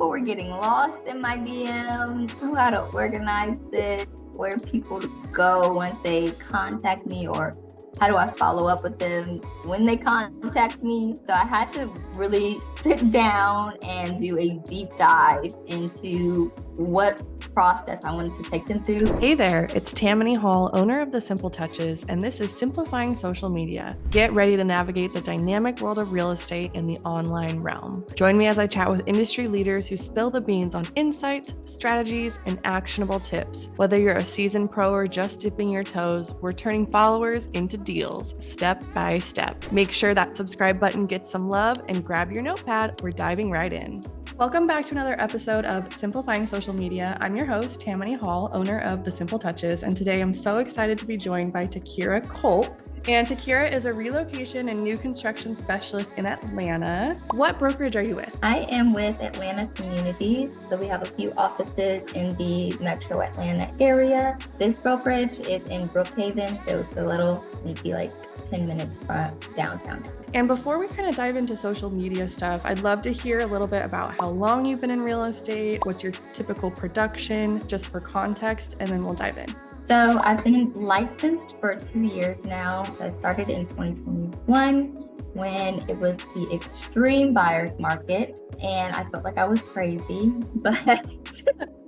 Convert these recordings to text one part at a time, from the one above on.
people were getting lost in my DMs, how to organize this, where people go once they contact me, or how do I follow up with them when they contact me? So I had to really sit down and do a deep dive into what process I wanted to take them through. Hey there, it's Tamany Hall, owner of The Simple Touches, and this is Simplifying Social Media. Get ready to navigate the dynamic world of real estate in the online realm. Join me as I chat with industry leaders who spill the beans on insights, strategies, and actionable tips. Whether you're a seasoned pro or just dipping your toes, we're turning followers into deals, step by step. Make sure that subscribe button gets some love and grab your notepad. We're diving right in. Welcome back to another episode of Simplifying Social Media. I'm your host, Tamany Hall, owner of The Simple Touches, and today I'm so excited to be joined by Takarah Culp. And Takarah is a relocation and new construction specialist in Atlanta. What brokerage are you with? I am with Atlanta Communities. So we have a few offices in the metro Atlanta area. This brokerage is in Brookhaven, so it's a little, maybe like 10 minutes from downtown. And before we kind of dive into social media stuff, I'd love to hear a little bit about how long you've been in real estate, what's your typical production, just for context, and then we'll dive in. So I've been licensed for 2 years now. So I started in 2021 when it was the extreme buyer's market, and I felt like I was crazy, but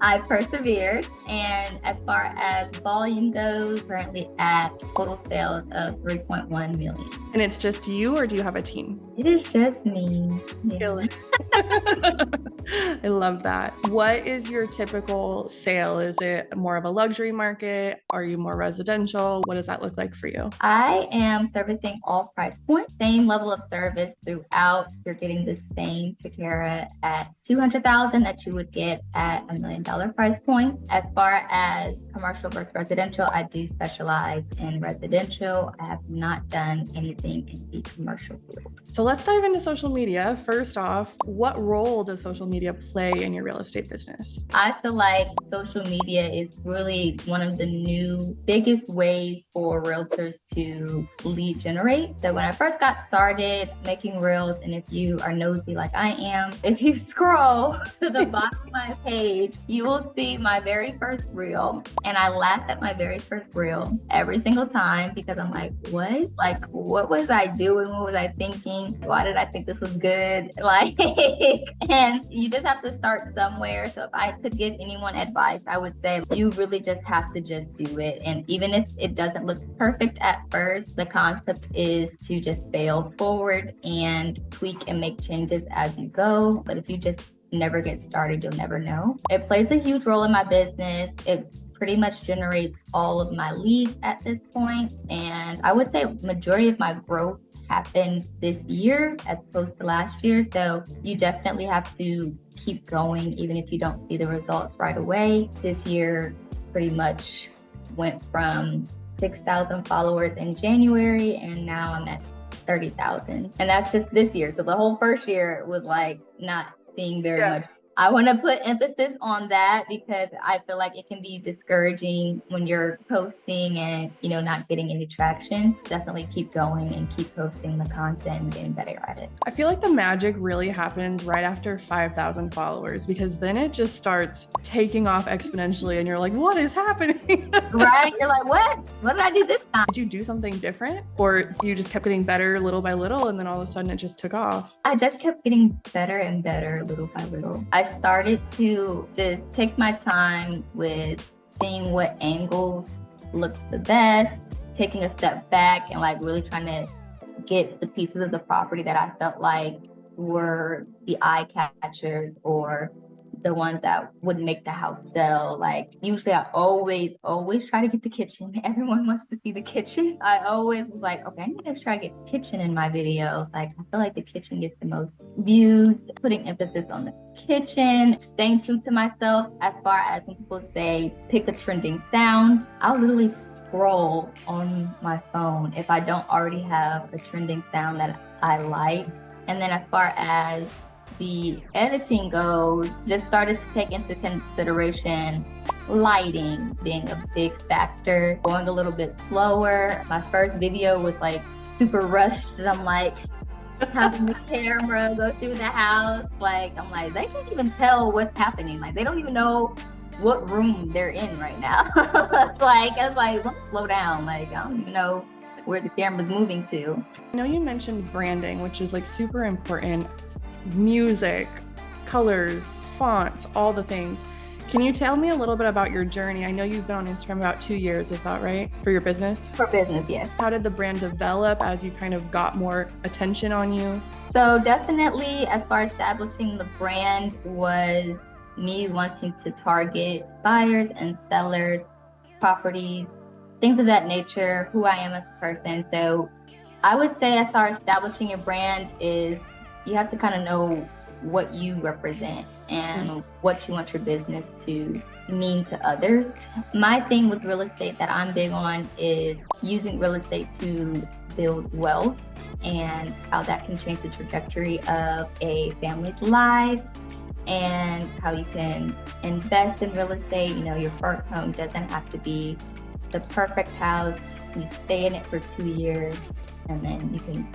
I persevered. And as far as volume goes, currently at total sales of 3.1 million. And it's just you, or do you have a team? It is just me. Really? I love that. What is your typical sale? Is it more of a luxury market? Are you more residential? What does that look like for you? I am servicing all price points, same level of service throughout. You're getting the same Takarah at $200,000 that you would get at $1 million price point. As far as commercial versus residential, I do specialize in residential. I have not done anything in the commercial field. So let's dive into social media. First off, what role does social media play in your real estate business? I feel like social media is really one of the new biggest ways for realtors to lead generate. So when I first got started making reels, and if you are nosy like I am, if you scroll to the bottom of my page, you will see my very first reel. And I laugh at my very first reel every single time because I'm like, what? Like, what was I doing? What was I thinking? Why did I think this was good? Like, and you just have to start somewhere. So if I could give anyone advice, I would say you really just have to just do it. And even if it doesn't look perfect at first, the concept is to just fail forward and tweak and make changes as you go. But if you just never get started, you'll never know. It plays a huge role in my business. It pretty much generates all of my leads at this point. And I would say majority of my growth happened this year as opposed to last year. So you definitely have to keep going even if you don't see the results right away. This year pretty much went from 6,000 followers in January, and now I'm at 30,000. And that's just this year. So the whole first year was like not seeing very much. I want to put emphasis on that because I feel like it can be discouraging when you're posting and, not getting any traction. Definitely keep going and keep posting the content and getting better at it. I feel like the magic really happens right after 5,000 followers, because then it just starts taking off exponentially and you're like, what is happening? Right? You're like, what? What did I do this time? Did you do something different, or you just kept getting better little by little and then all of a sudden it just took off? I just kept getting better and better little by little. I started to just take my time with seeing what angles looks the best, taking a step back and like really trying to get the pieces of the property that I felt like were the eye catchers or the ones that would make the house sell. Like usually I always try to get the kitchen. Everyone wants to see the kitchen. I always was like, okay, I need to try to get the kitchen in my videos. Like I feel like the kitchen gets the most views, putting emphasis on the kitchen, staying true to myself as far as when people say pick a trending sound. I'll literally scroll on my phone if I don't already have a trending sound that I like. And then as far as the editing goes, just started to take into consideration lighting being a big factor, going a little bit slower. My first video was like super rushed and I'm like, having the camera go through the house. Like, I'm like, they can't even tell what's happening. Like, they don't even know what room they're in right now. I was like, let's slow down. Like, I don't even know where the camera's moving to. I know you mentioned branding, which is like super important. Music, colors, fonts, all the things. Can you tell me a little bit about your journey? I know you've been on Instagram about 2 years, is that right? For your business? For business, yes. How did the brand develop as you kind of got more attention on you? So definitely, as far as establishing the brand, was me wanting to target buyers and sellers, properties, things of that nature, who I am as a person. So I would say, as far as establishing your brand, is you have to kind of know what you represent and what you want your business to mean to others. My thing with real estate that I'm big on is using real estate to build wealth and how that can change the trajectory of a family's life, and how you can invest in real estate. You know, your first home doesn't have to be the perfect house. You stay in it for 2 years and then you can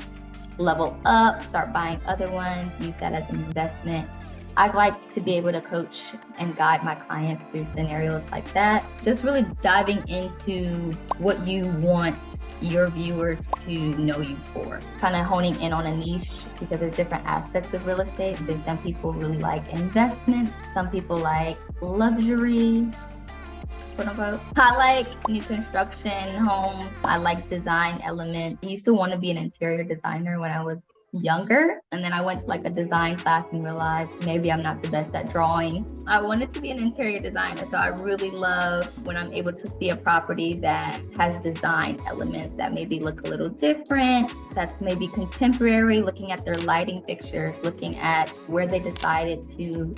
level up, start buying other ones, use that as an investment. I'd like to be able to coach and guide my clients through scenarios like that. Just really diving into what you want your viewers to know you for. Kind of honing in on a niche, because there's different aspects of real estate. There's some people really like investments, some people like luxury, quote unquote. I like new construction homes. I like design elements. I used to want to be an interior designer when I was younger, and then I went to like a design class and realized maybe I'm not the best at drawing. I wanted to be an interior designer, so I really love when I'm able to see a property that has design elements that maybe look a little different, that's maybe contemporary, looking at their lighting fixtures, looking at where they decided to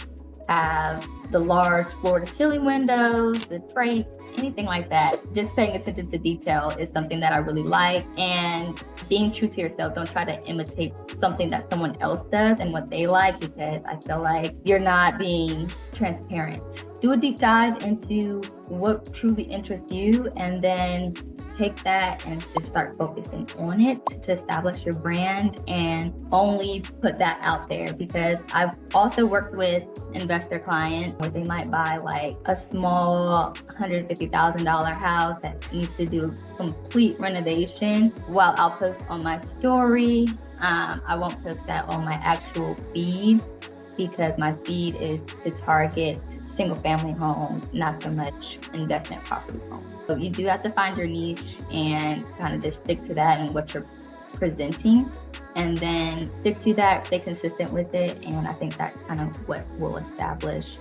have the large floor-to-ceiling windows, the drapes, anything like that. Just paying attention to detail is something that I really like, and being true to yourself. Don't try to imitate something that someone else does and what they like, because I feel like you're not being transparent. Do a deep dive into what truly interests you, and then take that and just start focusing on it to establish your brand, and only put that out there. Because I've also worked with investor clients where they might buy like a small $150,000 house that needs to do complete renovation. While I'll post on my story, I won't post that on my actual feed, because my feed is to target single family homes, not so much investment property homes. So you do have to find your niche and kind of just stick to that and what you're presenting, and then stick to that, stay consistent with it. And I think that's kind of what will establish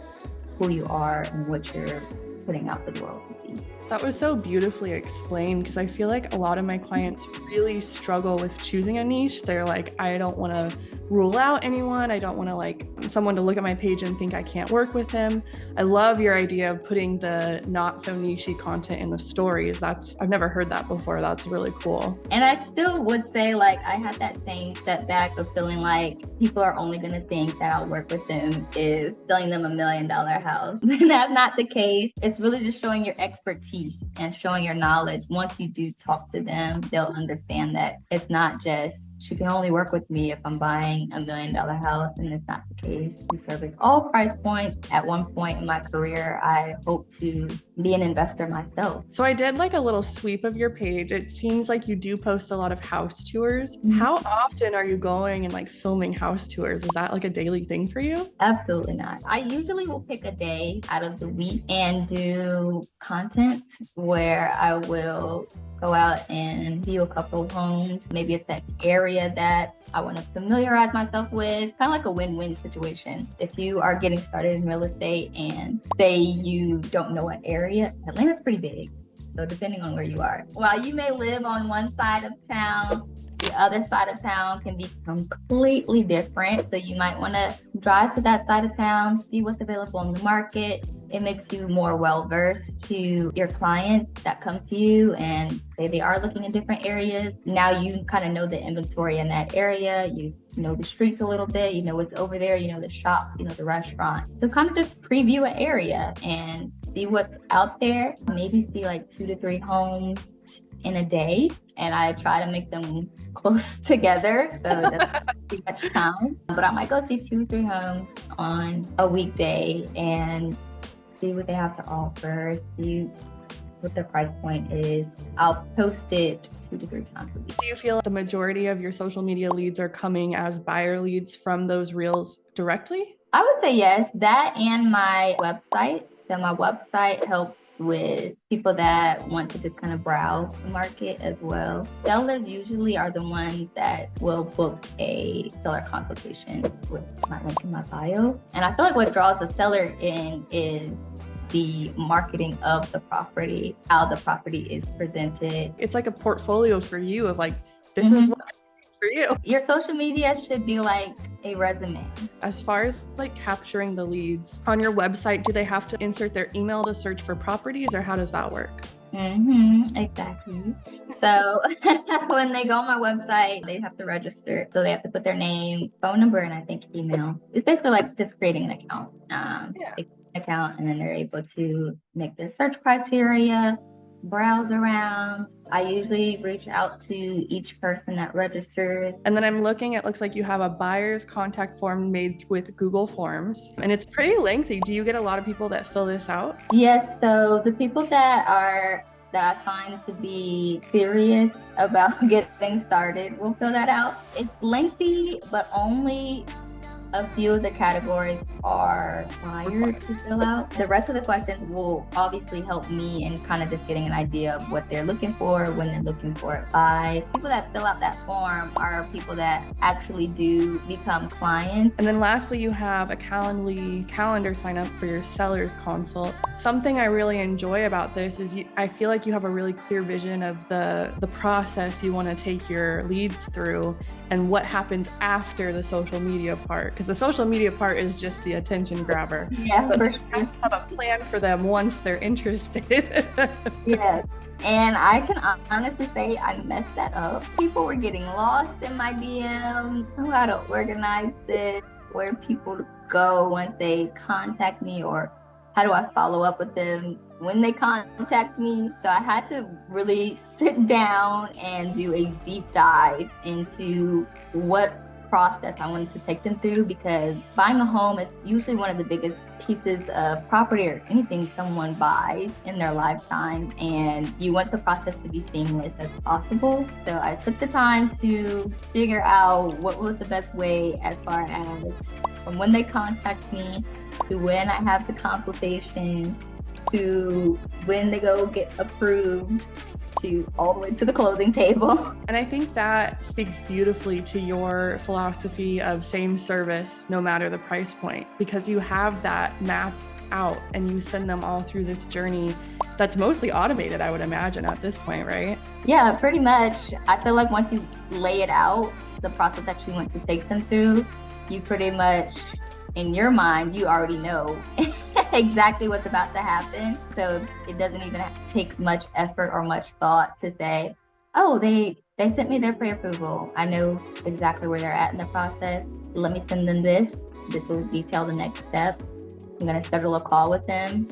who you are and what you're putting out for the world to see. That was so beautifully explained, because I feel like a lot of my clients really struggle with choosing a niche. They're like, I don't want to rule out anyone. I don't want to like someone to look at my page and think I can't work with him. I love your idea of putting the not so niche-y content in the stories. I've never heard that before. That's really cool. And I still would say, like, I had that same setback of feeling like people are only going to think that I'll work with them if selling them $1 million house. That's not the case. It's really just showing your expertise and showing your knowledge. Once you do talk to them, they'll understand that it's not just, you can only work with me if I'm buying $1 million house, and it's not the case. We service all price points. At one point in my career, I hope to be an investor myself. So I did like a little sweep of your page. It seems like you do post a lot of house tours. Mm-hmm. How often are you going and like filming house tours? Is that like a daily thing for you? Absolutely not. I usually will pick a day out of the week and do content where I will go out and view a couple of homes. Maybe it's an area that I want to familiarize myself with, kind of like a win-win situation. If you are getting started in real estate and say you don't know an area, Atlanta's pretty big. So depending on where you are, while you may live on one side of town, the other side of town can be completely different. So you might want to drive to that side of town, see what's available in the market. It makes you more well-versed to your clients that come to you and say they are looking in different areas. Now you kind of know the inventory in that area. You know the streets a little bit, you know what's over there, you know the shops, you know the restaurant. So kind of just preview an area and see what's out there. Maybe see like 2 to 3 homes in a day, and I try to make them close together so it doesn't take too much time. But I might go see 2 or 3 homes on a weekday and see what they have to offer, see what the price point is. I'll post it 2 to 3 times a week. Do you feel the majority of your social media leads are coming as buyer leads from those reels directly? I would say yes, that and my website. So my website helps with people that want to just kind of browse the market as well. Sellers usually are the ones that will book a seller consultation with my link in my bio. And I feel like what draws the seller in is the marketing of the property, how the property is presented. It's like a portfolio for you of like, this is what I do for you. Your social media should be like a resume. As far as like capturing the leads on your website, do they have to insert their email to search for properties, or how does that work? Exactly. So when they go on my website, they have to register. So they have to put their name, phone number, and I think email. It's basically like just creating an account. Account, and then they're able to make their search criteria, browse around. I usually reach out to each person that registers. And then I'm looking, it looks like you have a buyer's contact form made with Google Forms, and it's pretty lengthy. Do you get a lot of people that fill this out? Yes, so the people that I find to be serious about getting started will fill that out. It's lengthy, but only a few of the categories are required to fill out. The rest of the questions will obviously help me in kind of just getting an idea of what they're looking for, when they're looking for it by. People that fill out that form are people that actually do become clients. And then lastly, you have a Calendly calendar sign up for your seller's consult. Something I really enjoy about this is I feel like you have a really clear vision of the process you want to take your leads through and what happens after the social media part. Because the social media part is just the attention grabber. Yeah, but for sure. You have a plan for them once they're interested. Yes. And I can honestly say I messed that up. People were getting lost in my DM, how to organize it, where people go once they contact me, or how do I follow up with them when they contact me. So I had to really sit down and do a deep dive into what process I wanted to take them through, because buying a home is usually one of the biggest pieces of property or anything someone buys in their lifetime, and you want the process to be seamless as possible. So I took the time to figure out what was the best way, as far as from when they contact me to when I have the consultation to when they go get approved, to all the way to the closing table. And I think that speaks beautifully to your philosophy of same service, no matter the price point, because you have that map out and you send them all through this journey that's mostly automated, I would imagine, at this point, right? Yeah, pretty much. I feel like once you lay it out, the process that you want to take them through, you pretty much, in your mind, you already know exactly what's about to happen. So it doesn't even take much effort or much thought to say, oh, they sent me their pre-approval. I know exactly where they're at in the process. Let me send them this. This will detail the next steps. I'm going to schedule a call with them.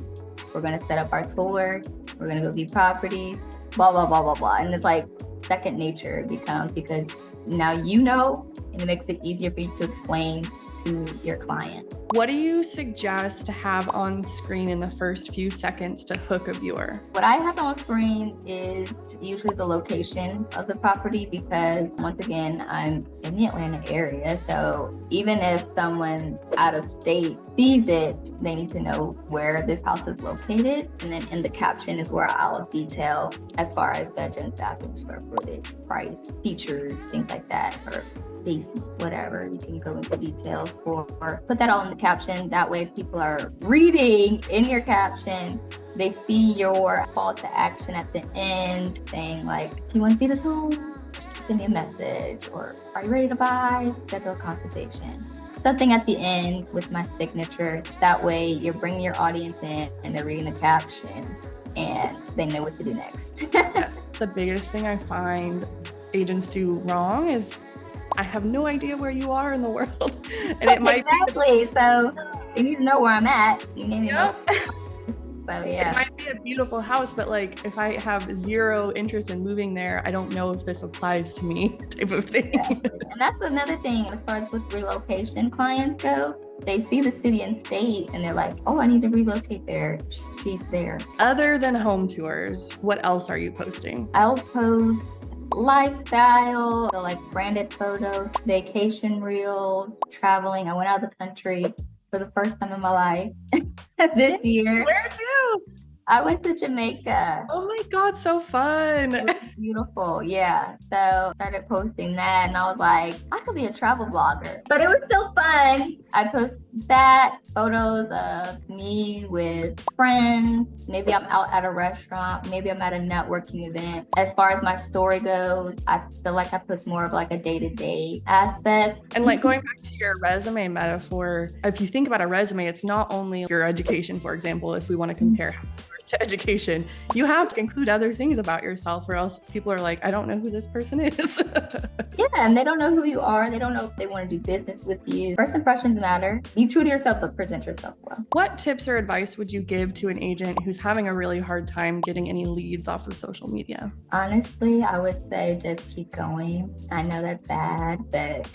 We're going to set up our tours. We're going to go view properties, blah, blah, blah, blah, blah. And it's like second nature becomes, because now you know, and it makes it easier for you to explain to your client. What do you suggest to have on screen in the first few seconds to hook a viewer? What I have on screen is usually the location of the property, because once again, I'm in the Atlanta area. So even if someone out of state sees it, they need to know where this house is located. And then in the caption is where I'll detail as far as bedrooms, bathrooms, square footage, price, features, things like that, or basement, whatever. You can go into details for, put that all in the caption. That way, if people are reading in your caption, they see your call to action at the end saying, like, if you want to see this home, send me a message, or are you ready to buy? Schedule a consultation. Something at the end with my signature. That way, you're bringing your audience in and they're reading the caption and they know what to do next. The biggest thing I find agents do wrong is I have no idea where you are in the world. And it might exactly. So you need to know where I'm at. You need to know. So yeah. It might be a beautiful house, but like if I have zero interest in moving there, I don't know if this applies to me type of thing. Exactly. And that's another thing as far as with relocation clients go. They see the city and state and they're like, oh, I need to relocate there. She's there. Other than home tours, what else are you posting? I'll post lifestyle, so like branded photos, vacation reels, traveling. I went out of the country for the first time in my life this year. Where to? I went to Jamaica. Oh my God, so fun. It was beautiful. Yeah. So started posting that and I was like, I could be a travel blogger. But it was still fun. I post that, photos of me with friends. Maybe I'm out at a restaurant. Maybe I'm at a networking event. As far as my story goes, I feel like I post more of like a day-to-day aspect. And like going back to your resume metaphor, if you think about a resume, it's not only your education, for example, if we want to compare to education, you have to include other things about yourself or else people are like, I don't know who this person is. Yeah, and they don't know who you are. They don't know if they want to do business with you. First impressions matter. Be true to yourself, but present yourself well. What tips or advice would you give to an agent who's having a really hard time getting any leads off of social media? Honestly, I would say just keep going. I know that's bad, but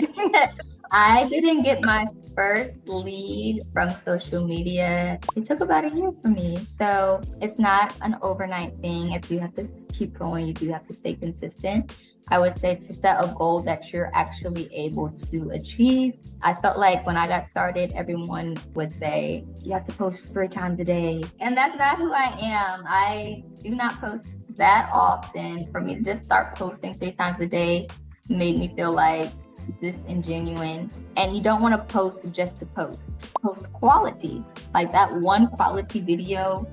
I didn't get my first lead from social media. It took about a year for me. So it's not an overnight thing. If you have to keep going, you do have to stay consistent. I would say to set a goal that you're actually able to achieve. I felt like when I got started, everyone would say, you have to post 3 times a day. And that's not who I am. I do not post that often. For me to just start posting 3 times a day made me feel like disingenuine. And you don't want to post just to post. Post quality. Like that one quality video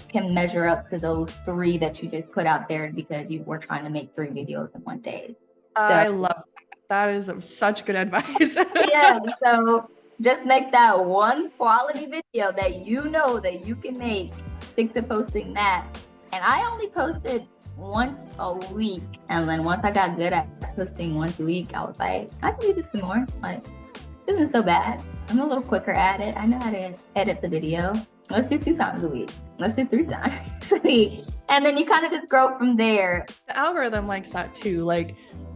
can measure up to those 3 that you just put out there because you were trying to make 3 videos in one day. I love that. That is such good advice. Yeah, so just make that one quality video that you know that you can make. Stick to posting that. And I only posted once a week. And then once I got good at posting once a week, I was like, I can do this some more. Like, this isn't so bad. I'm a little quicker at it. I know how to edit the video. Let's do 2 times a week. Let's do 3 times a week. And then you kind of just grow from there. The algorithm likes that too. Like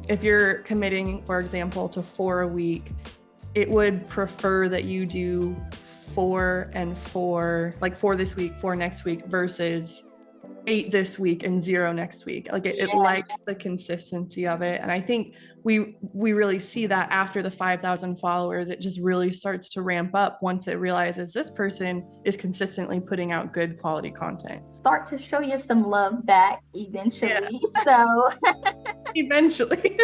if you're committing, for example, to 4 a week, it would prefer that you do 4 and 4, like 4 this week, 4 next week versus 8 this week and 0 next week. Like it likes the consistency of it. And I think we really see that after the 5,000 followers, it just really starts to ramp up once it realizes this person is consistently putting out good quality content. Start to show you some love back eventually. Yeah. So eventually.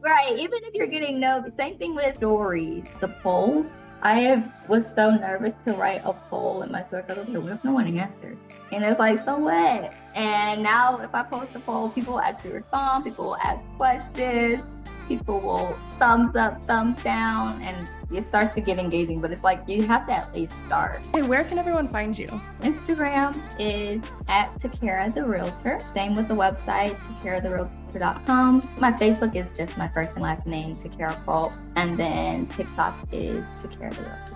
Right. Even if you're getting no, same thing with stories, the polls. I was so nervous to write a poll in my story because I was like, what if no one answers? And it's like, so what? And now if I post a poll, people will actually respond, people will ask questions, people will thumbs up, thumbs down, and it starts to get engaging, but it's like you have to at least start. Hey, where can everyone find you? Instagram is at Takarah the Realtor. Same with the website, takarahtherealtor.com. My Facebook is just my first and last name, Takarah Fault. And then TikTok is Takarah the Realtor.